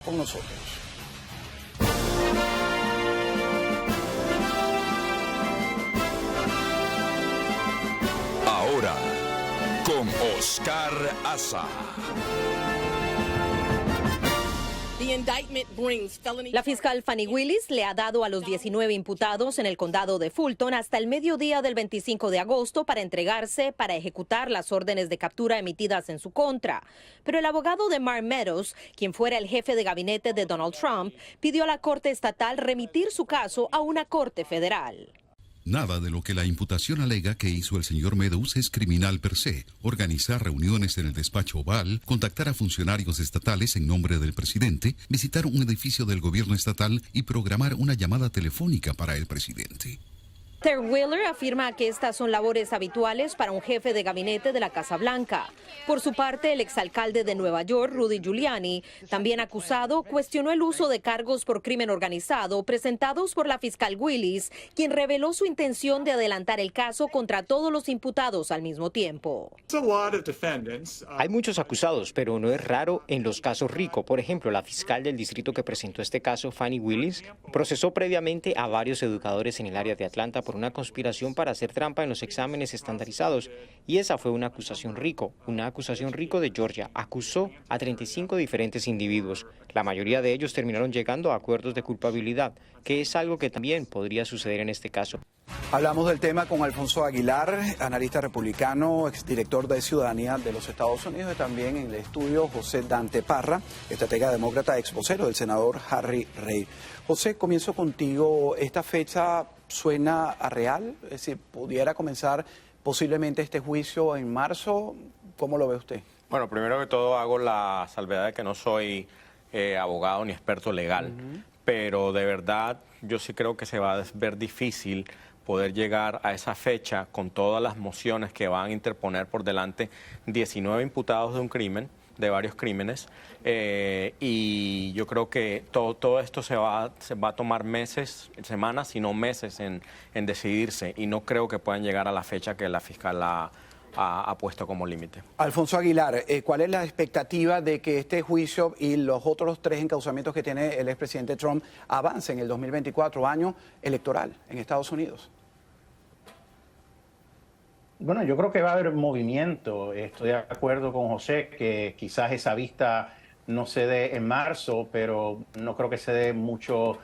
con nosotros. Ahora, con Oscar Asa. La fiscal Fani Willis le ha dado a los 19 imputados en el condado de Fulton hasta el mediodía del 25 de agosto para entregarse para ejecutar las órdenes de captura emitidas en su contra. Pero el abogado de Mark Meadows, quien fuera el jefe de gabinete de Donald Trump, pidió a la Corte Estatal remitir su caso a una corte federal. Nada de lo que la imputación alega que hizo el señor Meadows es criminal per se. Organizar reuniones en el despacho Oval, contactar a funcionarios estatales en nombre del presidente, visitar un edificio del gobierno estatal y programar una llamada telefónica para el presidente. Ter Wheeler afirma que estas son labores habituales para un jefe de gabinete de la Casa Blanca. Por su parte, el exalcalde de Nueva York, Rudy Giuliani, también acusado, cuestionó el uso de cargos por crimen organizado presentados por la fiscal Willis, quien reveló su intención de adelantar el caso contra todos los imputados al mismo tiempo. Hay muchos acusados, pero no es raro en los casos RICO. Por ejemplo, la fiscal del distrito que presentó este caso, Fani Willis, procesó previamente a varios educadores en el área de Atlanta por una conspiración para hacer trampa en los exámenes estandarizados. Y esa fue una acusación RICO. Una acusación RICO de Georgia acusó a 35 diferentes individuos. La mayoría de ellos terminaron llegando a acuerdos de culpabilidad, que es algo que también podría suceder en este caso. Hablamos del tema con Alfonso Aguilar, analista republicano, exdirector de Ciudadanía de los Estados Unidos, y también en el estudio José Dante Parra, estratega demócrata, ex vocero del senador Harry Reid. José, comienzo contigo. ¿Esta fecha suena a real? Es decir, ¿pudiera comenzar posiblemente este juicio en marzo? ¿Cómo lo ve usted? Bueno, primero que todo hago la salvedad de que no soy abogado ni experto legal, pero de verdad yo sí creo que se va a ver difícil poder llegar a esa fecha con todas las mociones que van a interponer por delante 19 imputados de un crimen, de varios crímenes, y yo creo que todo esto se va a tomar meses, semanas, si no meses en decidirse, y no creo que puedan llegar a la fecha que la fiscal ha puesto como límite. Alfonso Aguilar, ¿cuál es la expectativa de que este juicio y los otros 3 encauzamientos que tiene el expresidente Trump avancen en el 2024, año electoral en Estados Unidos? Bueno, yo creo que va a haber movimiento. Estoy de acuerdo con José que quizás esa vista no se dé en marzo, pero no creo que se dé mucho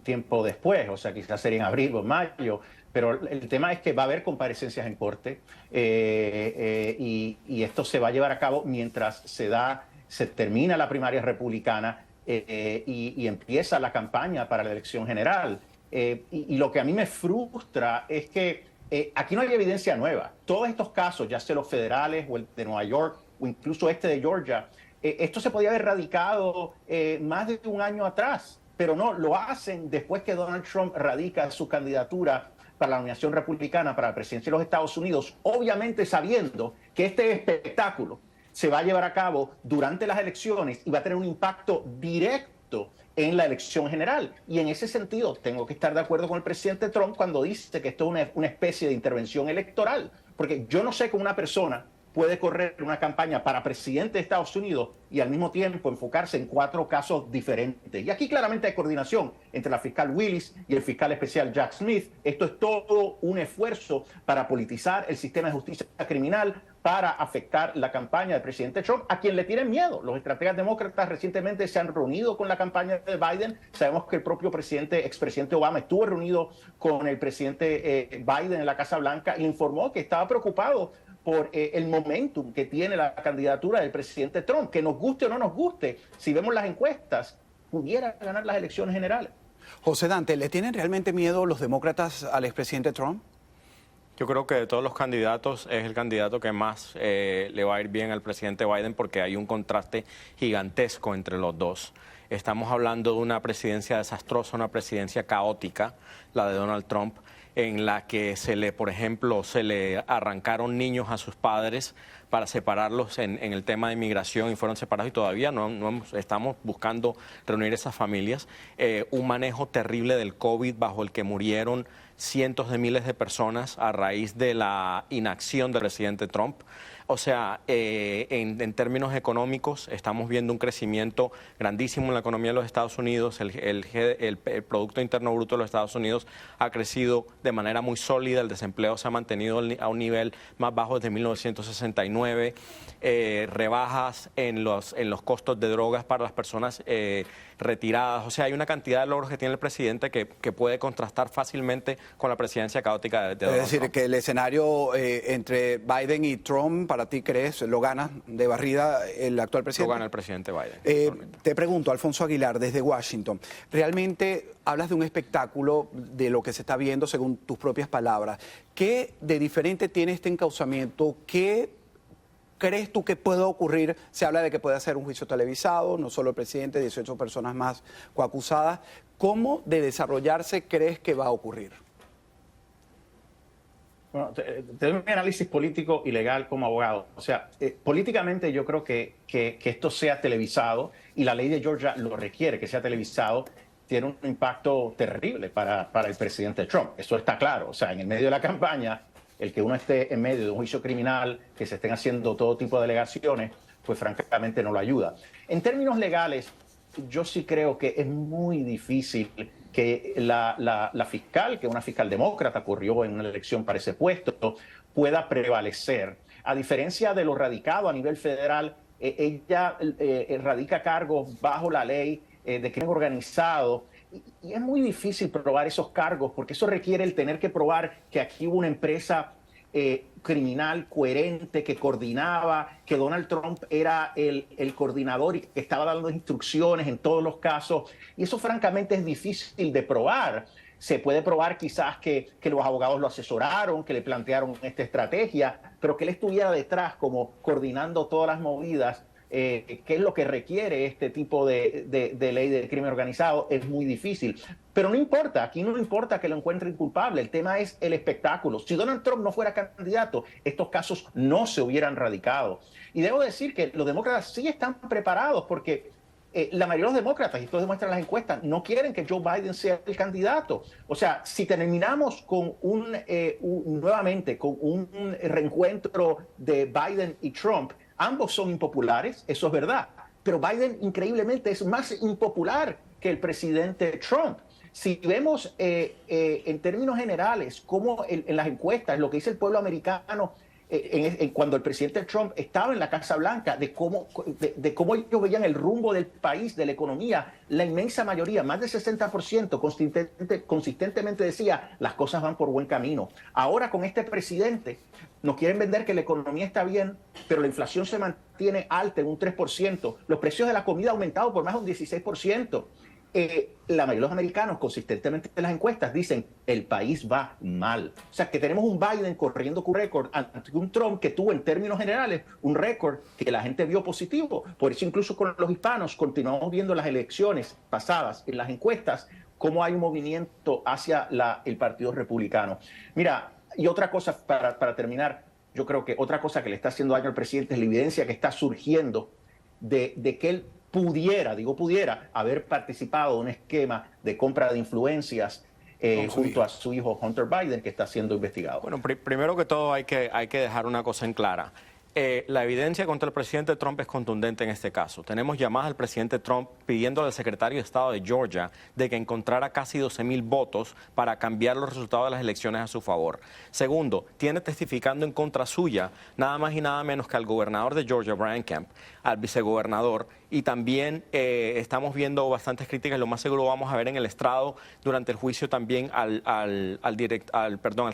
tiempo después. O sea, quizás sería en abril o en mayo. Pero el tema es que va a haber comparecencias en corte y esto se va a llevar a cabo mientras se termina la primaria republicana y empieza la campaña para la elección general. Y lo que a mí me frustra es que aquí no hay evidencia nueva. Todos estos casos, ya sea los federales o el de Nueva York o incluso este de Georgia, esto se podía haber radicado más de un año atrás, pero no, lo hacen después que Donald Trump radica su candidatura para la nominación republicana para la presidencia de los Estados Unidos, obviamente sabiendo que este espectáculo se va a llevar a cabo durante las elecciones y va a tener un impacto directo en la elección general. Y en ese sentido tengo que estar de acuerdo con el presidente Trump cuando dice que esto es una especie de intervención electoral, porque yo no sé cómo una persona puede correr una campaña para presidente de Estados Unidos y al mismo tiempo enfocarse en 4 casos diferentes. Y aquí claramente hay coordinación entre la fiscal Willis y el fiscal especial Jack Smith. Esto es todo un esfuerzo para politizar el sistema de justicia criminal, para afectar la campaña del presidente Trump, a quien le tienen miedo. Los estrategas demócratas recientemente se han reunido con la campaña de Biden. Sabemos que el propio expresidente Obama estuvo reunido con el presidente Biden en la Casa Blanca y informó que estaba preocupado por el momentum que tiene la candidatura del presidente Trump, que nos guste o no nos guste, si vemos las encuestas, pudiera ganar las elecciones generales. José Dante, ¿le tienen realmente miedo los demócratas al expresidente Trump? Yo creo que de todos los candidatos es el candidato que más le va a ir bien al presidente Biden porque hay un contraste gigantesco entre los dos. Estamos hablando de una presidencia desastrosa, una presidencia caótica, la de Donald Trump, en la que por ejemplo, se le arrancaron niños a sus padres para separarlos en el tema de inmigración y fueron separados y todavía estamos buscando reunir esas familias. Un manejo terrible del COVID bajo el que murieron cientos de miles de personas a raíz de la inacción del presidente Trump. O sea, en términos económicos estamos viendo un crecimiento grandísimo en la economía de los Estados Unidos. El Producto Interno Bruto de los Estados Unidos ha crecido de manera muy sólida. El desempleo se ha mantenido a un nivel más bajo desde 1969. Rebajas en los costos de drogas para las personas retiradas. O sea, hay una cantidad de logros que tiene el presidente que puede contrastar fácilmente con la presidencia caótica de Donald Trump. Es decir, que el escenario entre Biden y Trump, para ti, ¿crees, lo gana de barrida el actual presidente? Lo gana el presidente Biden. Te pregunto, Alfonso Aguilar, desde Washington, ¿realmente hablas de un espectáculo de lo que se está viendo según tus propias palabras? ¿Qué de diferente tiene este encauzamiento? ¿Qué crees tú que puede ocurrir? Se habla de que puede hacer un juicio televisado, no solo el presidente, 18 personas más coacusadas. ¿Cómo de desarrollarse crees que va a ocurrir? Bueno, te doy mi análisis político y legal como abogado. O sea, políticamente yo creo que esto sea televisado, y la ley de Georgia lo requiere, que sea televisado, tiene un impacto terrible para el presidente Trump. Eso está claro. O sea, en el medio de la campaña, el que uno esté en medio de un juicio criminal, que se estén haciendo todo tipo de alegaciones, pues francamente no lo ayuda. En términos legales, yo sí creo que es muy difícil que la fiscal, que es una fiscal demócrata, corrió en una elección para ese puesto, pueda prevalecer. A diferencia de lo radicado a nivel federal, ella radica cargos bajo la ley de crimen organizado, y es muy difícil probar esos cargos, porque eso requiere el tener que probar que aquí hubo una empresa criminal coherente que coordinaba, que Donald Trump era el coordinador y que estaba dando instrucciones en todos los casos. Y eso francamente es difícil de probar. Se puede probar quizás que los abogados lo asesoraron, que le plantearon esta estrategia, pero que él estuviera detrás como coordinando todas las movidas, que es lo que requiere este tipo de ley de crimen organizado, es muy difícil. Pero no importa, aquí no importa que lo encuentren culpable, el tema es el espectáculo. Si Donald Trump no fuera candidato, estos casos no se hubieran radicado. Y debo decir que los demócratas sí están preparados, porque la mayoría de los demócratas, y esto demuestran las encuestas, no quieren que Joe Biden sea el candidato. O sea, si terminamos con nuevamente con un reencuentro de Biden y Trump, ambos son impopulares, eso es verdad, pero Biden increíblemente es más impopular que el presidente Trump. Si vemos en términos generales cómo en las encuestas, lo que dice el pueblo americano, cuando el presidente Trump estaba en la Casa Blanca, de cómo ellos veían el rumbo del país, de la economía, la inmensa mayoría, más del 60%, consistentemente decía, las cosas van por buen camino. Ahora con este presidente nos quieren vender que la economía está bien, pero la inflación se mantiene alta en un 3%, los precios de la comida han aumentado por más de un 16%. La mayoría de los americanos, consistentemente en las encuestas, dicen el país va mal. O sea, que tenemos un Biden corriendo con récord ante un Trump que tuvo en términos generales un récord que la gente vio positivo. Por eso incluso con los hispanos continuamos viendo las elecciones pasadas en las encuestas cómo hay un movimiento hacia el Partido Republicano. Mira, y otra cosa para terminar, yo creo que otra cosa que le está haciendo daño al presidente es la evidencia que está surgiendo de que él pudiera haber participado en un esquema de compra de influencias junto a su hijo Hunter Biden, que está siendo investigado. Bueno, primero que todo hay que dejar una cosa en clara. La evidencia contra el presidente Trump es contundente en este caso. Tenemos llamadas al presidente Trump pidiéndole al secretario de Estado de Georgia de que encontrara casi 12,000 votos para cambiar los resultados de las elecciones a su favor. Segundo, tiene testificando en contra suya nada más y nada menos que al gobernador de Georgia, Brian Kemp, al vicegobernador, y también estamos viendo bastantes críticas, lo más seguro vamos a ver en el estrado durante el juicio también al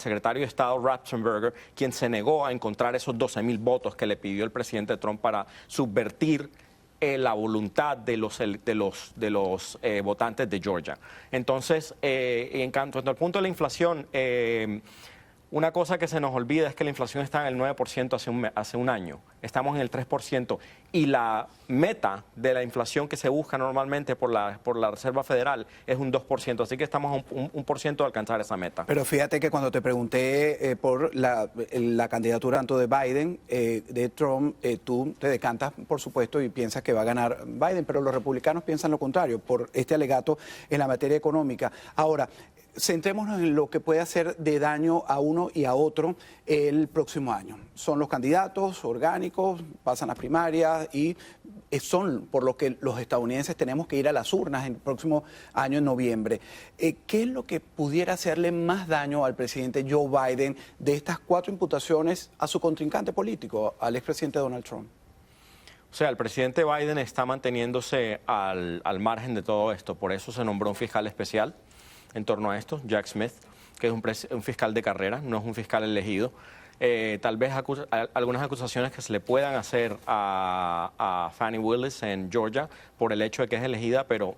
secretario de Estado Ratzenberger, quien se negó a encontrar esos 12,000 votos que le pidió el presidente Trump para subvertir la voluntad de los votantes de Georgia. Entonces, en cuanto al punto de la inflación, una cosa que se nos olvida es que la inflación está en el 9% hace un año. estamos en el 3%, y la meta de la inflación que se busca normalmente por la Reserva Federal es un 2%, así que estamos a un por ciento de alcanzar esa meta. Pero fíjate que cuando te pregunté por la candidatura tanto de Biden, de Trump, tú te decantas, por supuesto, y piensas que va a ganar Biden, pero los republicanos piensan lo contrario, por este alegato en la materia económica. Ahora, centrémonos en lo que puede hacer de daño a uno y a otro el próximo año. Son los candidatos orgánicos, pasan las primarias y son por lo que los estadounidenses tenemos que ir a las urnas el próximo año en noviembre. ¿Qué es lo que pudiera hacerle más daño al presidente Joe Biden de estas 4 imputaciones a su contrincante político, al expresidente Donald Trump? O sea, el presidente Biden está manteniéndose al margen de todo esto, por eso se nombró un fiscal especial en torno a esto, Jack Smith, que es un fiscal de carrera, no es un fiscal elegido. Tal vez algunas acusaciones que se le puedan hacer a Fani Willis en Georgia por el hecho de que es elegida, pero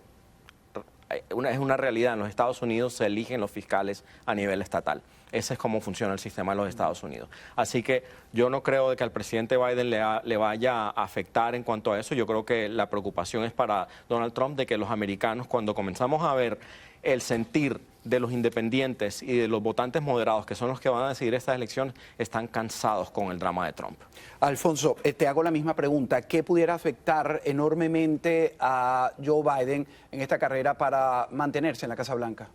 es una realidad. En los Estados Unidos se eligen los fiscales a nivel estatal. Ese es cómo funciona el sistema en los Estados Unidos. Así que yo no creo de que al presidente Biden le vaya a afectar en cuanto a eso. Yo creo que la preocupación es para Donald Trump de que los americanos, cuando comenzamos a ver el sentir de los independientes y de los votantes moderados, que son los que van a decidir estas elecciones, están cansados con el drama de Trump. Alfonso, te hago la misma pregunta. ¿Qué pudiera afectar enormemente a Joe Biden en esta carrera para mantenerse en la Casa Blanca?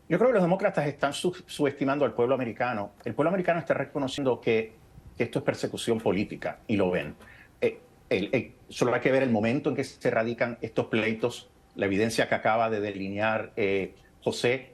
Yo creo que los demócratas están subestimando al pueblo americano. El pueblo americano está reconociendo que esto es persecución política y lo ven. Solo hay que ver el momento en que se radican estos pleitos, la evidencia que acaba de delinear José,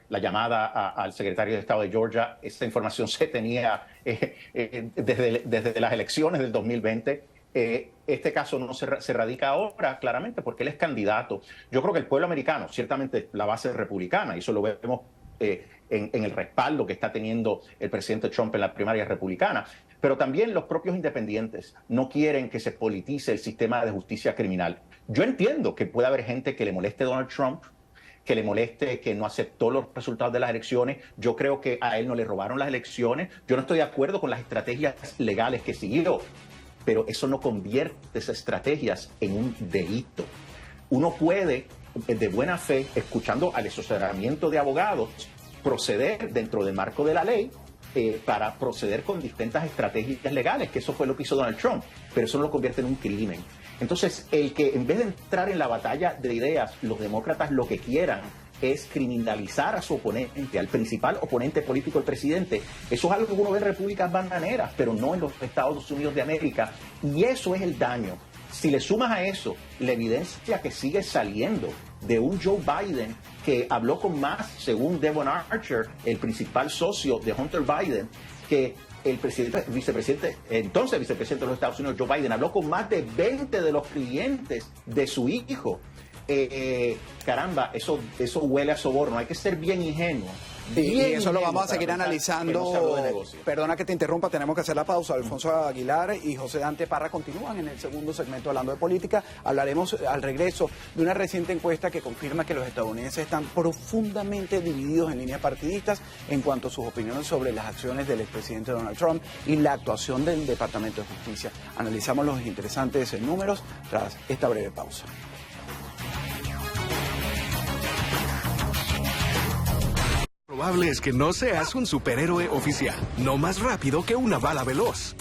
la llamada al secretario de Estado de Georgia, esa información se tenía desde las elecciones del 2020. Este caso no se radica ahora, claramente, porque él es candidato. Yo creo que el pueblo americano, ciertamente la base republicana, y eso lo vemos en el respaldo que está teniendo el presidente Trump en la primaria republicana, pero también los propios independientes no quieren que se politice el sistema de justicia criminal. Yo entiendo que puede haber gente que le moleste a Donald Trump, que le moleste que no aceptó los resultados de las elecciones. Yo creo que a él no le robaron las elecciones. Yo no estoy de acuerdo con las estrategias legales que siguió, pero eso no convierte esas estrategias en un delito. Uno puede, de buena fe, escuchando al asesoramiento de abogados, proceder dentro del marco de la ley para proceder con distintas estrategias legales, que eso fue lo que hizo Donald Trump, pero eso no lo convierte en un crimen. Entonces, el que en vez de entrar en la batalla de ideas, los demócratas lo que quieran es criminalizar a su oponente, al principal oponente político del presidente. Eso es algo que uno ve en repúblicas bananeras, pero no en los Estados Unidos de América. Y eso es el daño. Si le sumas a eso la evidencia que sigue saliendo de un Joe Biden que habló con más, según Devon Archer, el principal socio de Hunter Biden, que el vicepresidente de los Estados Unidos, Joe Biden, habló con más de 20 de los clientes de su hijo. Caramba, eso huele a soborno. Hay que ser bien ingenuo. Y eso lo vamos a seguir analizando. Perdona que te interrumpa, tenemos que hacer la pausa. Alfonso Aguilar y José Dante Parra continúan en el segundo segmento hablando de política. Hablaremos al regreso de una reciente encuesta que confirma que los estadounidenses están profundamente divididos en líneas partidistas en cuanto a sus opiniones sobre las acciones del expresidente Donald Trump y la actuación del Departamento de Justicia. Analizamos los interesantes números tras esta breve pausa. Probable es que no seas un superhéroe oficial, no más rápido que una bala veloz.